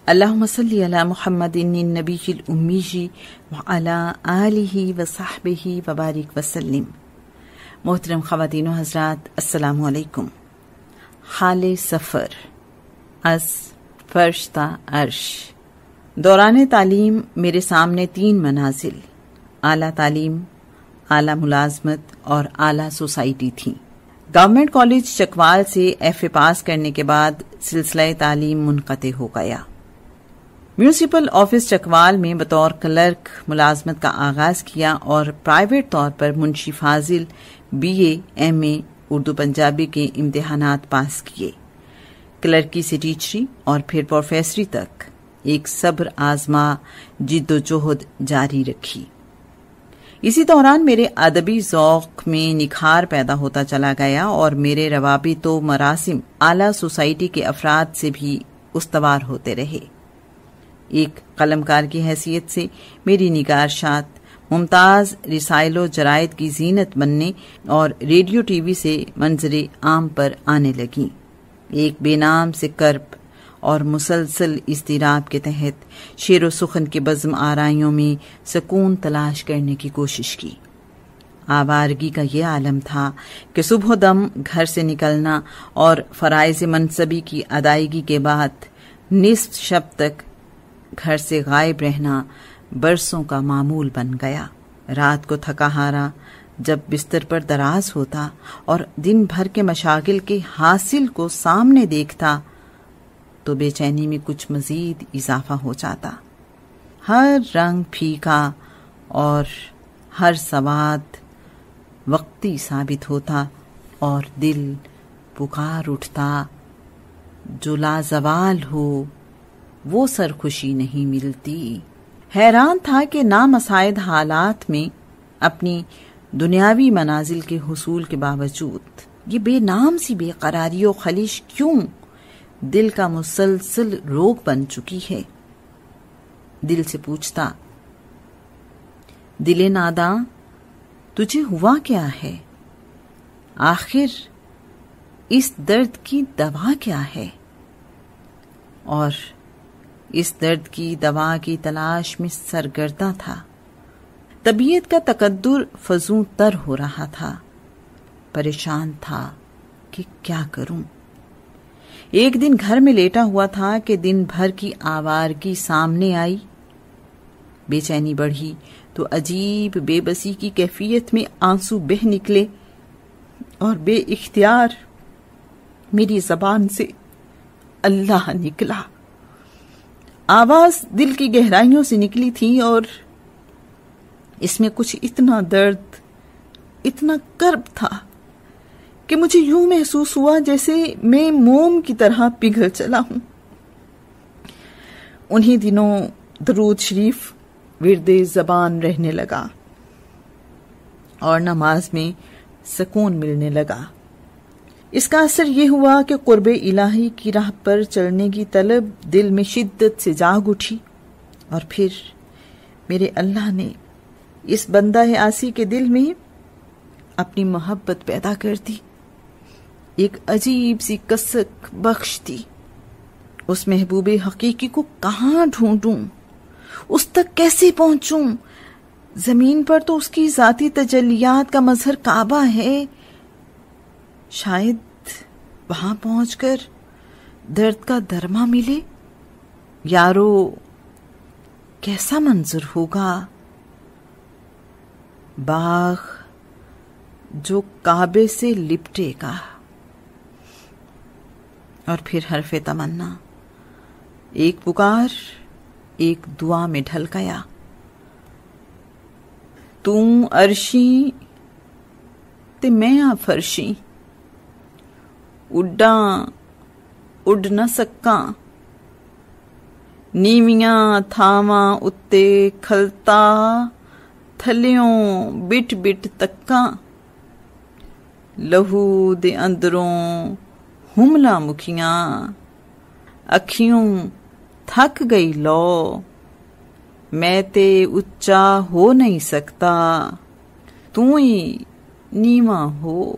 اللہم صلی علی محمد النبی الأمی وعلی آلہ وصحبہ وبارک وسلم۔ محترم خواتین و حضرات، السلام علیکم۔ حال سفر از فرش تا عرش۔ دوران تعلیم میرے سامنے 3 منازل، اعلیٰ تعلیم، اعلیٰ ملازمت اور اعلیٰ سوسائٹی تھیں۔ گورنمنٹ کالج چکوال سے ایف اے پاس کرنے کے بعد سلسلہ تعلیم منقطع ہو گیا۔ میونسپل آفس چکوال میں بطور کلرک ملازمت کا آغاز کیا اور پرائیویٹ طور پر منشی فاضل BA MA اردو پنجابی کے امتحانات پاس کیے۔ کلرکی سے ٹیچری اور پھر پروفیسری تک ایک صبر آزما جد و جہد جاری رکھی۔ اسی دوران میرے ادبی ذوق میں نکھار پیدا ہوتا چلا گیا اور میرے روابط و مراسم اعلیٰ سوسائٹی کے افراد سے بھی استوار ہوتے رہے۔ ایک قلمکار کی حیثیت سے میری نگارشات ممتاز رسائل و جرائد کی زینت بننے اور ریڈیو ٹی وی سے منظر عام پر آنے لگیں۔ ایک بے نام سے کرب اور مسلسل اضطراب کے تحت شعر و سخن کے بزم آرائیوں میں سکون تلاش کرنے کی کوشش کی۔ آوارگی کا یہ عالم تھا کہ صبح و دم گھر سے نکلنا اور فرائض منصبی کی ادائیگی کے بعد نصف شب تک گھر سے غائب رہنا برسوں کا معمول بن گیا۔ رات کو تھکا ہارا جب بستر پر دراز ہوتا اور دن بھر کے مشاغل کے حاصل کو سامنے دیکھتا تو بے چینی میں کچھ مزید اضافہ ہو جاتا۔ ہر رنگ پھیکا اور ہر سواد وقتی ثابت ہوتا اور دل پکار اٹھتا جو لازوال ہو وہ سرخوشی نہیں ملتی۔ حیران تھا کہ نامساعد حالات میں اپنی دنیاوی منازل کے حصول کے باوجود یہ بے نام سی بے قراری و خلش کیوں دل کا مسلسل روگ بن چکی ہے۔ دل سے پوچھتا، دل ناداں تجھے ہوا کیا ہے؟ آخر اس درد کی دوا کیا ہے؟ اور اس درد کی دوا کی تلاش میں سرگرداں تھا۔ طبیعت کا تقدر فزوں تر ہو رہا تھا۔ پریشان تھا کہ کیا کروں۔ ایک دن گھر میں لیٹا ہوا تھا کہ دن بھر کی آوارگی سامنے آئی۔ بے چینی بڑھی تو عجیب بے بسی کی کیفیت میں آنسو بہہ نکلے اور بے اختیار میری زبان سے اللہ نکلا۔ آواز دل کی گہرائیوں سے نکلی تھی اور اس میں کچھ اتنا درد، اتنا کرب تھا کہ مجھے یوں محسوس ہوا جیسے میں موم کی طرح پگھل چلا ہوں۔ انہی دنوں درود شریف ورد زبان رہنے لگا اور نماز میں سکون ملنے لگا۔ اس کا اثر یہ ہوا کہ قرب الہی کی راہ پر چلنے کی طلب دل میں شدت سے جاگ اٹھی اور پھر میرے اللہ نے اس بندہ آسی کے دل میں اپنی محبت پیدا کر دی، ایک عجیب سی کسک بخش دی۔ اس محبوب حقیقی کو کہاں ڈھونڈوں، اس تک کیسے پہنچوں؟ زمین پر تو اس کی ذاتی تجلیات کا مظہر کعبہ ہے، شاید وہاں پہنچ کر درد کا درما ملے۔ یارو کیسا منظر ہوگا، باغ جو کعبے سے لپٹے گا۔ اور پھر حرف تمنا، ایک پکار ایک دعا میں ڈھل گیا۔ توں عرشی تے میں آ فرشی، اڈاں اڈ نہ سکاں، نیویاں تھاواں اتے کھلتا، تھلیوں بٹ بٹ تکاں، لہو دے اندروں ہملا مکھیاں، اکھیوں تھک گئی لو، میں تے اچا ہو نہیں سکتا، تو ہی نیواں ہو۔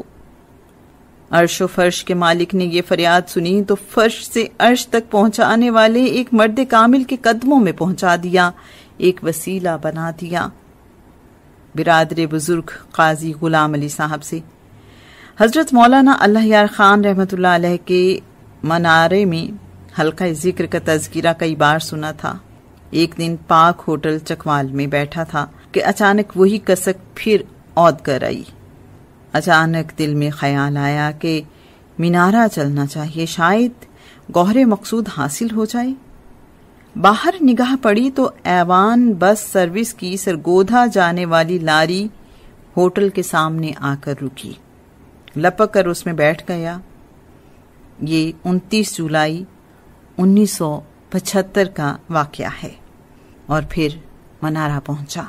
عرش و فرش کے مالک نے یہ فریاد سنی تو فرش سے عرش تک پہنچانے والے ایک مرد کامل کے قدموں میں پہنچا دیا، ایک وسیلہ بنا دیا۔ برادر بزرگ قاضی غلام علی صاحب سے حضرت مولانا اللہ یار خان رحمۃ اللہ علیہ کے منارے میں حلقہ ذکر کا تذکرہ کئی بار سنا تھا۔ ایک دن پاک ہوٹل چکوال میں بیٹھا تھا کہ اچانک وہی کسک پھر عود کر آئی۔ اچانک دل میں خیال آیا کہ مینارہ چلنا چاہیے، شاید گوہر مقصود حاصل ہو جائے۔ باہر نگاہ پڑی تو ایوان بس سروس کی سرگودھا جانے والی لاری ہوٹل کے سامنے آ کر رکی، لپک کر اس میں بیٹھ گیا۔ یہ 29 جولائی 1975 کا واقعہ ہے۔ اور پھر منارہ پہنچا۔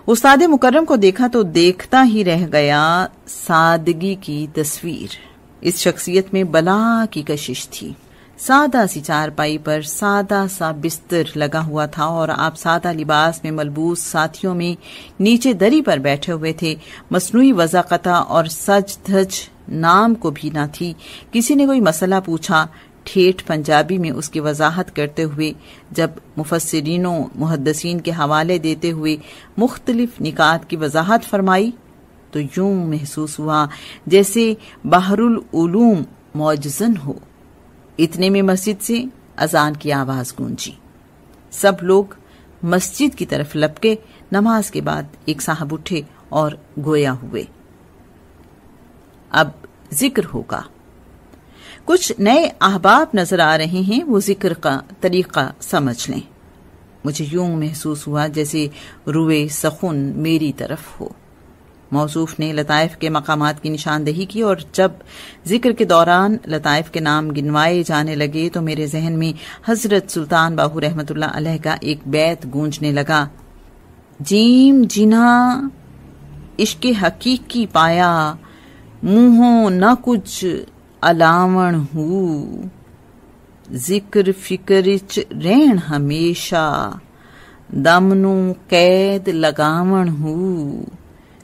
استاد مکرم کو دیکھا تو دیکھتا ہی رہ گیا۔ سادگی کی تصویر، اس شخصیت میں بلا کی کشش تھی۔ سادہ سی چارپائی پر سادہ سا بستر لگا ہوا تھا اور آپ سادہ لباس میں ملبوس ساتھیوں میں نیچے دری پر بیٹھے ہوئے تھے۔ مصنوعی وضاقتہ اور سج دھج نام کو بھی نہ تھی۔ کسی نے کوئی مسئلہ پوچھا، ٹھیٹھ پنجابی میں اس کی وضاحت کرتے ہوئے جب مفسرین و محدثین کے حوالے دیتے ہوئے مختلف نکات کی وضاحت فرمائی تو یوں محسوس ہوا جیسے بحر العلوم معجزن ہو۔ اتنے میں مسجد سے اذان کی آواز گونجی۔ سب لوگ مسجد کی طرف لپکے۔ نماز کے بعد ایک صاحب اٹھے اور گویا ہوئے، اب ذکر ہوگا۔ کچھ نئے احباب نظر آ رہے ہیں، وہ ذکر کا طریقہ سمجھ لیں۔ مجھے یوں محسوس ہوا جیسے روئے سخن میری طرف ہو۔ موصوف نے لطائف کے مقامات کی نشاندہی کی اور جب ذکر کے دوران لطائف کے نام گنوائے جانے لگے تو میرے ذہن میں حضرت سلطان باہو رحمۃ اللہ علیہ کا ایک بیت گونجنے لگا۔ جیم جنا عشق حقیقی پایا، منہوں نہ کچھ علاوਣ ہو، ذکر فکرچ رہن ہمیشہ، دم نو قید لگاوਣ ہو،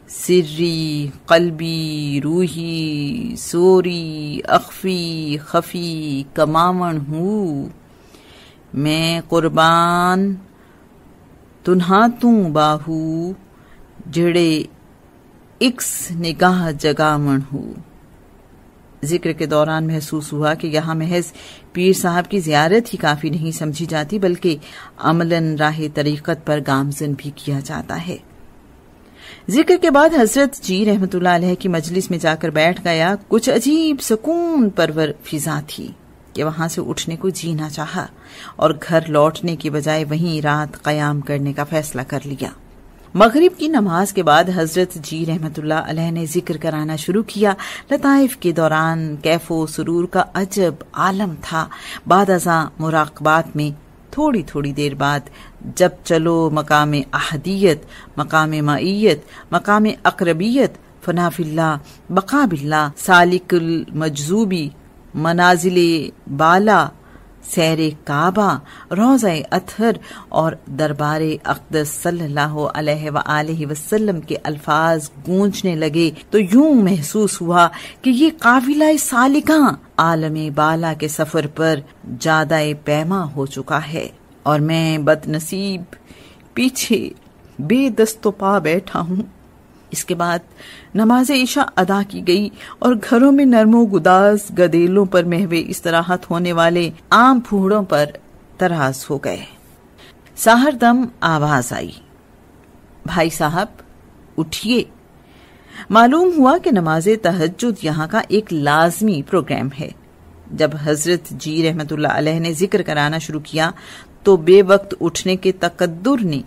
سری قلبی روحی سوری اخفی خفی کماوਣ ہو، میں قربان تنہا توں باہو، جڑے اکس نگاہ جگاوਣ ہو۔ ذکر کے دوران محسوس ہوا کہ یہاں محض پیر صاحب کی زیارت ہی کافی نہیں سمجھی جاتی، بلکہ عملاً راہ طریقت پر گامزن بھی کیا جاتا ہے۔ ذکر کے بعد حضرت جی رحمت اللہ علیہ کی مجلس میں جا کر بیٹھ گیا۔ کچھ عجیب سکون پرور فضا تھی کہ وہاں سے اٹھنے کو جی نہ چاہا اور گھر لوٹنے کی بجائے وہیں رات قیام کرنے کا فیصلہ کر لیا۔ مغرب کی نماز کے بعد حضرت جی رحمت اللہ علیہ نے ذکر کرانا شروع کیا۔ لطائف کے دوران کیف و سرور کا عجب عالم تھا۔ بعد ازاں مراقبات میں تھوڑی تھوڑی دیر بعد جب چلو مقام احدیت، مقام معیت، مقام اقربیت، فنا فی اللہ، بقا باللہ، سالک المجذوبی، منازل بالا، سیر کعبہ، روضہ اطہر اور دربار اقدس صلی اللہ علیہ وآلہ وسلم کے الفاظ گونجنے لگے تو یوں محسوس ہوا کہ یہ قافلہ سالکاں عالم بالا کے سفر پر جادہ پیما ہو چکا ہے اور میں بد نصیب پیچھے بے دست و پا بیٹھا ہوں۔ اس کے بعد نماز عشاء ادا کی گئی اور گھروں میں نرم و گداز گدیلوں پر محو استراحت ہونے والے عام پھوڑوں پر تراز ہو گئے۔ سحر دم آواز آئی، بھائی صاحب اٹھیے۔ معلوم ہوا کہ نماز تہجد یہاں کا ایک لازمی پروگرام ہے۔ جب حضرت جی رحمت اللہ علیہ نے ذکر کرانا شروع کیا تو بے وقت اٹھنے کے تقدر نے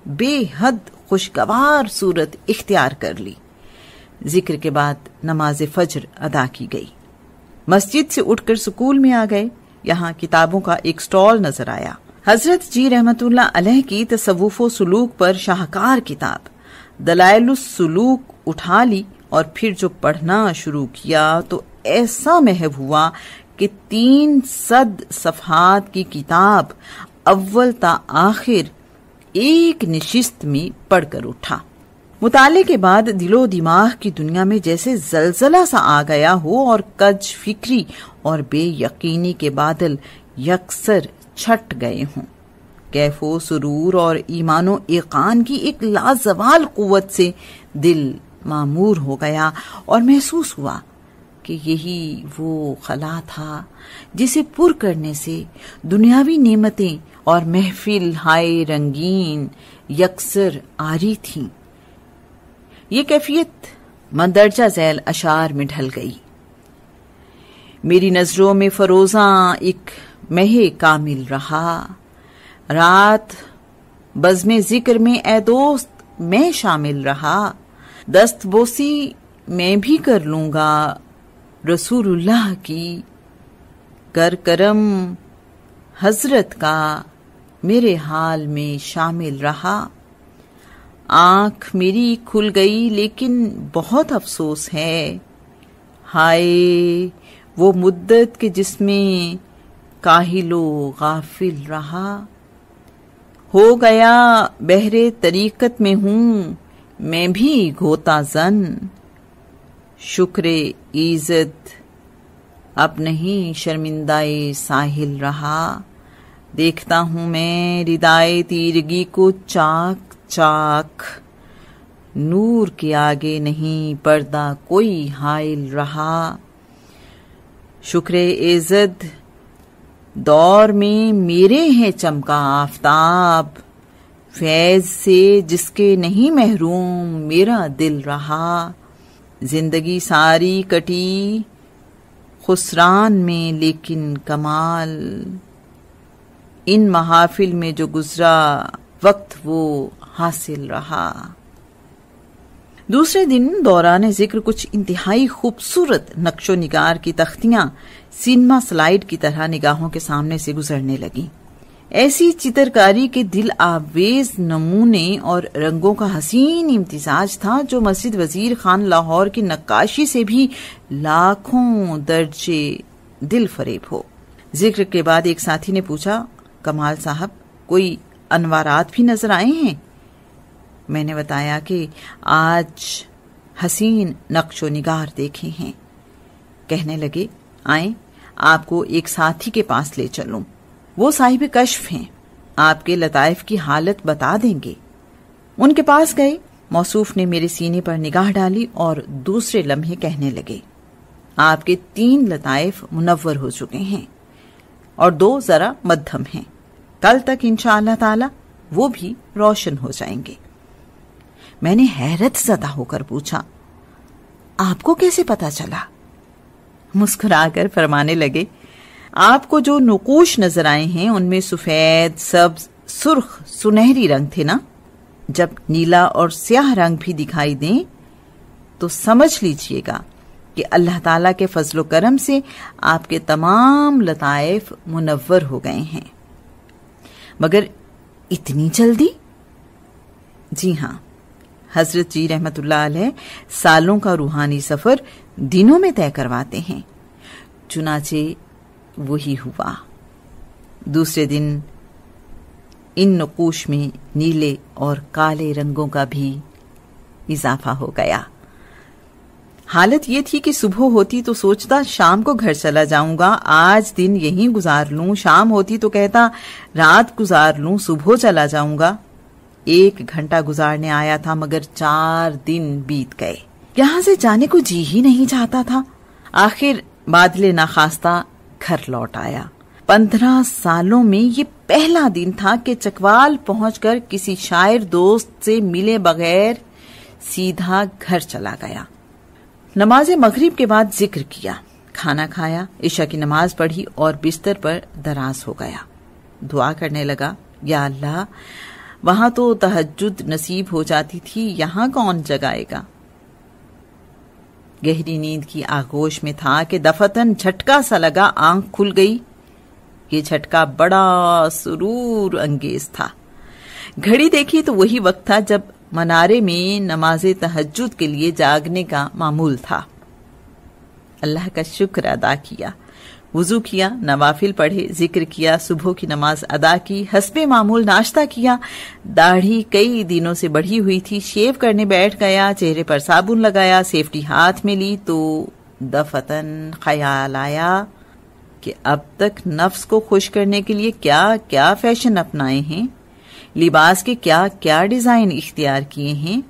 بے حد خوشگوار صورت اختیار کر لی۔ ذکر کے بعد نماز فجر ادا کی گئی۔ مسجد سے اٹھ کر سکول میں آ گئے۔ یہاں کتابوں کا ایک سٹال نظر آیا۔ حضرت جی رحمت اللہ علیہ کی تصوف و سلوک پر شاہکار کتاب دلائل السلوک اٹھا لی اور پھر جو پڑھنا شروع کیا تو ایسا محو ہوا کہ 300 صفحات کی کتاب اول تا آخر ایک نشست میں پڑھ کر اٹھا۔ مطالعے کے بعد دل و دماغ کی دنیا میں جیسے زلزلہ سا آ گیا ہو اور کج فکری اور بے یقینی کے بادل یکسر چھٹ گئے ہوں. کیف و سرور اور ایمان و ایقان کی ایک لازوال قوت سے دل معمور ہو گیا اور محسوس ہوا کہ یہی وہ خلا تھا جسے پر کرنے سے دنیاوی نعمتیں اور محفل ہائے رنگین یکسر آری تھیں. یہ کیفیت مندرجہ ذیل اشعار میں ڈھل گئی. میری نظروں میں فروزاں ایک مہ کامل رہا، رات بزم ذکر میں اے دوست میں شامل رہا، دست بوسی میں بھی کر لوں گا رسول اللہ کی، کر کرم حضرت کا میرے حال میں شامل رہا. آنکھ میری کھل گئی لیکن بہت افسوس ہے، ہائے وہ مدت کے جس میں کاہل و غافل رہا. ہو گیا بحر طریقت میں ہوں میں بھی گھوتا زن، شکر ایزد اب نہیں شرمندائے ساحل رہا. دیکھتا ہوں میں ردائے تیرگی کو چاک چاک، نور کے آگے نہیں پردہ کوئی حائل رہا. شکر ایزد دور میں میرے ہیں چمکا آفتاب، فیض سے جس کے نہیں محروم میرا دل رہا. زندگی ساری کٹی خسران میں لیکن کمال، ان محافل میں جو گزرا وقت وہ حاصل رہا. دوسرے دن دوران ذکر کچھ انتہائی خوبصورت نقش و نگار کی تختیاں سینما سلائیڈ کی طرح نگاہوں کے سامنے سے گزرنے لگیں. ایسی چترکاری کے دل آویز نمونے اور رنگوں کا حسین امتزاج تھا جو مسجد وزیر خان لاہور کی نقاشی سے بھی لاکھوں درجے دل فریب ہو. ذکر کے بعد ایک ساتھی نے پوچھا، کمال صاحب کوئی انوارات بھی نظر آئے ہیں؟ میں نے بتایا کہ آج حسین نقش و نگار دیکھے ہیں. کہنے لگے، آئیں آپ کو ایک ساتھی کے پاس لے چلوں، وہ صاحب کشف ہیں، آپ کے لطائف کی حالت بتا دیں گے. ان کے پاس گئے. موصوف نے میرے سینے پر نگاہ ڈالی اور دوسرے لمحے کہنے لگے، آپ کے 3 لطائف منور ہو چکے ہیں اور 2 ذرا مدھم ہیں، کل تک انشاءاللہ تعالی وہ بھی روشن ہو جائیں گے. میں نے حیرت زدہ ہو کر پوچھا، آپ کو کیسے پتا چلا؟ مسکرا کر فرمانے لگے، آپ کو جو نقوش نظر آئے ہیں ان میں سفید، سبز، سرخ، سنہری رنگ تھے نا. جب نیلا اور سیاہ رنگ بھی دکھائی دیں تو سمجھ لیجئے گا کہ اللہ تعالیٰ کے فضل و کرم سے آپ کے تمام لطائف منور ہو گئے ہیں. مگر اتنی جلدی؟ جی ہاں، حضرت جی رحمت اللہ علیہ سالوں کا روحانی سفر دنوں میں طے کرواتے ہیں. چنانچہ وہی ہوا. دوسرے دن ان نقوش میں نیلے اور کالے رنگوں کا بھی اضافہ ہو گیا. حالت یہ تھی کہ صبح ہوتی تو سوچتا شام کو گھر چلا جاؤں گا، آج دن یہیں گزار لوں. شام ہوتی تو کہتا رات گزار لوں، صبح چلا جاؤں گا. 1 گھنٹہ گزارنے آیا تھا مگر 4 دن بیت گئے. یہاں سے جانے کو جی ہی نہیں چاہتا تھا. آخر بادل ناخواستہ گھر لوٹ آیا. 15 سالوں میں یہ پہلا دن تھا کہ چکوال پہنچ کر کسی شاعر دوست سے ملے بغیر سیدھا گھر چلا گیا. نماز مغرب کے بعد ذکر کیا، کھانا کھایا، عشاء کی نماز پڑھی اور بستر پر دراز ہو گیا. دعا کرنے لگا، یا اللہ وہاں تو تہجد نصیب ہو جاتی تھی، یہاں کون جگائے گا. گہری نیند کی آغوش میں تھا کہ دفتن جھٹکا سا لگا، آنکھ کھل گئی. یہ جھٹکا بڑا سرور انگیز تھا. گھڑی دیکھی تو وہی وقت تھا جب منارے میں نماز تہجد کے لیے جاگنے کا معمول تھا. اللہ کا شکر ادا کیا. وضو کیا، نوافل پڑھے، ذکر کیا، صبح کی نماز ادا کی، حسب معمول ناشتہ کیا، داڑھی کئی دنوں سے بڑھی ہوئی تھی، شیو کرنے بیٹھ گیا، چہرے پر صابن لگایا، سیفٹی ہاتھ میں لی تو دفتن خیال آیا کہ اب تک نفس کو خوش کرنے کے لیے کیا کیا فیشن اپنائے ہیں، لباس کے کیا کیا ڈیزائن اختیار کیے ہیں۔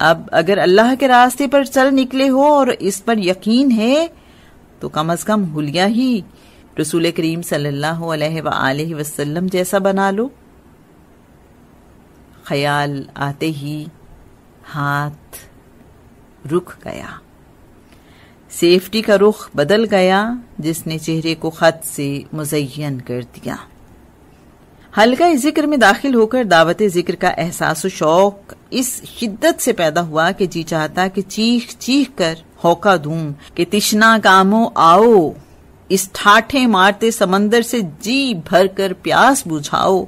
اب اگر اللہ کے راستے پر چل نکلے ہو اور اس پر یقین ہے تو کم از کم حلیہ ہی رسول کریم صلی اللہ علیہ وآلہ وسلم جیسا بنا لو۔ خیال آتے ہی ہاتھ رک گیا، سیفٹی کا رخ بدل گیا جس نے چہرے کو خط سے مزین کر دیا۔ حلقہ ذکر میں داخل ہو کر دعوت ذکر کا احساس و شوق اس شدت سے پیدا ہوا کہ جی چاہتا کہ چیخ چیخ کر ہوکا دوں کہ تشنا کامو آؤ، اس ٹھاٹھے مارتے سمندر سے جی بھر کر پیاس بجھاؤ۔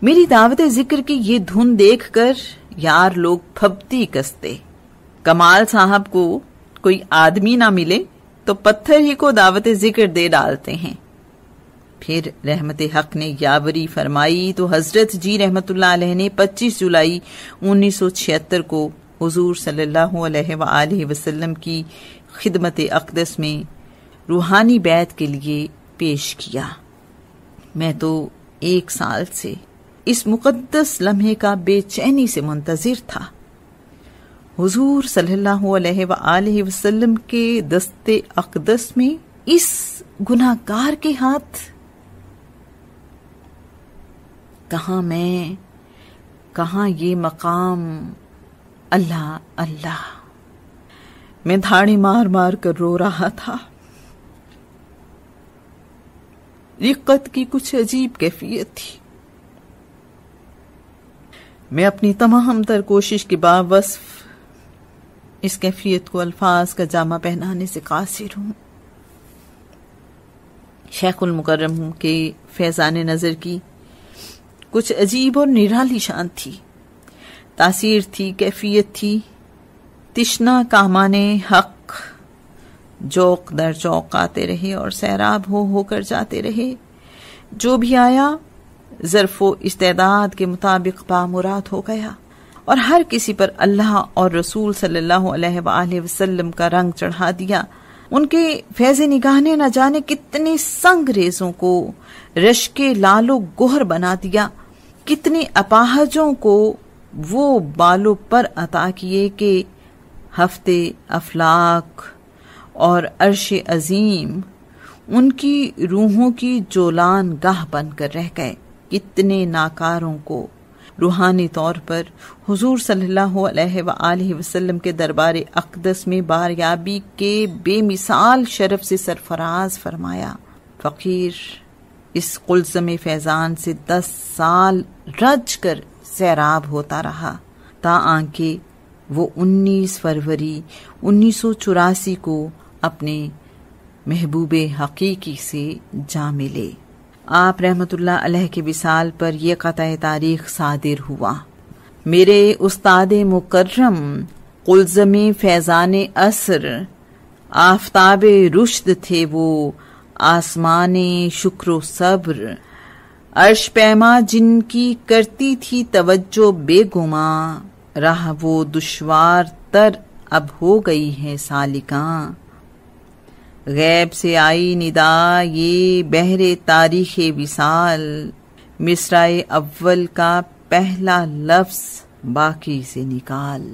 میری دعوت ذکر کی یہ دھن دیکھ کر یار لوگ پھبتی کستے۔ کمال صاحب کو کوئی آدمی نہ ملے تو پتھر ہی کو دعوت ذکر دے ڈالتے ہیں۔ پھر رحمت حق نے یاوری فرمائی تو حضرت جی رحمت اللہ علیہ نے 25 جولائی 1976 کو حضور صلی اللہ علیہ وآلہ وسلم کی خدمت اقدس میں روحانی بیعت کے لیے پیش کیا۔ میں تو 1 سال سے اس مقدس لمحے کا بے چینی سے منتظر تھا۔ حضور صلی اللہ علیہ وآلہ وسلم کے دست اقدس میں اس گناہگار کے ہاتھ، کہاں میں، کہاں یہ مقام، اللہ اللہ۔ میں دھاڑی مار مار کر رو رہا تھا۔ رقت کی کچھ عجیب کیفیت تھی۔ میں اپنی تمام تر کوشش کے باوصف اس کیفیت کو الفاظ کا جامہ پہنانے سے قاصر ہوں۔ شیخ المکرم کے فیضان نظر کی کچھ عجیب اور نرالی شان تھی، تاثیر تھی، کیفیت تھی۔ تشنا کامانے حق جوق در جوق آتے رہے اور سیراب ہو کر جاتے رہے۔ جو بھی آیا ظرف و استعداد کے مطابق بامراد ہو گیا اور ہر کسی پر اللہ اور رسول صلی اللہ علیہ وآلہ وسلم کا رنگ چڑھا دیا۔ ان کے فیض نگاہ نے نہ جانے کتنے سنگ ریزوں کو رشک لالو گوہر بنا دیا، کتنے اپاہجوں کو وہ بالوں پر عطا کیے کہ ہفتے افلاک اور عرش عظیم ان کی روحوں کی جولان گاہ بن کر رہ گئے۔ کتنے ناکاروں کو روحانی طور پر حضور صلی اللہ علیہ وآلہ وسلم کے دربار اقدس میں باریابی کے بے مثال شرف سے سرفراز فرمایا۔ فقیر اس قلزم فیضان سے 10 سال رج کر سیراب ہوتا رہا، تاکہ وہ 19 فروری 1984 کو اپنے محبوب حقیقی سے جا ملے۔ آپ رحمت اللہ علیہ کے وصال پر یہ قطع تاریخ صادر ہوا۔ میرے استاد مکرم قلزم فیضان عصر، آفتاب رشد تھے وہ، آسمان شکر و صبر، عرش پیما جن کی کرتی تھی توجہ بے گماں، راہ وہ دشوار تر اب ہو گئی ہے سالکاں۔ غیب سے آئی ندا یہ بحر تاریخ وصال، مصرع اول کا پہلا لفظ باقی سے نکال۔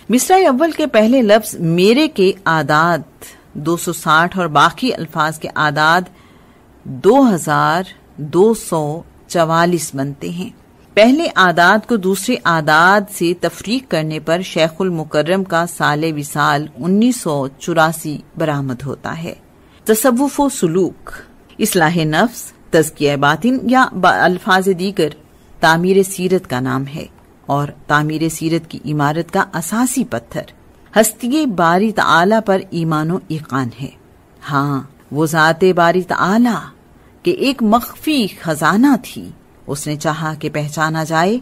مصرع اول کے پہلے لفظ میرے کے اعداد 260 اور باقی الفاظ کے اعداد 2244 بنتے ہیں۔ پہلے اعداد کو دوسرے اعداد سے تفریق کرنے پر شیخ المکرم کا سال وصال 1984 برآمد ہوتا ہے۔ تصوف و سلوک، اصلاح نفس، تزکیہ باطن یا الفاظ دیگر تعمیر سیرت کا نام ہے اور تعمیر سیرت کی عمارت کا اساسی پتھر ہستی باری تعالی پر ایمان و ایقان ہے۔ ہاں، وہ ذات باری تعالی کہ ایک مخفی خزانہ تھی، اس نے چاہا کہ پہچانا جائے،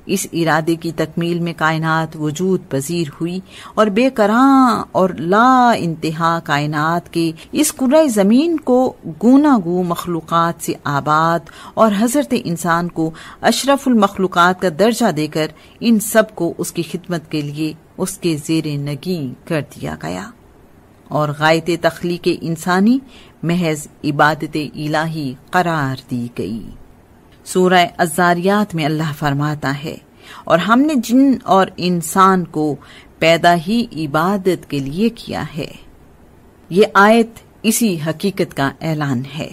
اس ارادے کی تکمیل میں کائنات وجود پذیر ہوئی اور بے کراں اور لا انتہا کائنات کے اس کرۂ زمین کو گونا گو مخلوقات سے آباد اور حضرت انسان کو اشرف المخلوقات کا درجہ دے کر ان سب کو اس کی خدمت کے لیے اس کے زیر نگیں کر دیا گیا اور غایت تخلیق انسانی محض عبادت الہی قرار دی گئی۔ سورہ الذاریات میں اللہ فرماتا ہے، اور ہم نے جن اور انسان کو پیدا ہی عبادت کے لیے کیا ہے۔ یہ آیت اسی حقیقت کا اعلان ہے۔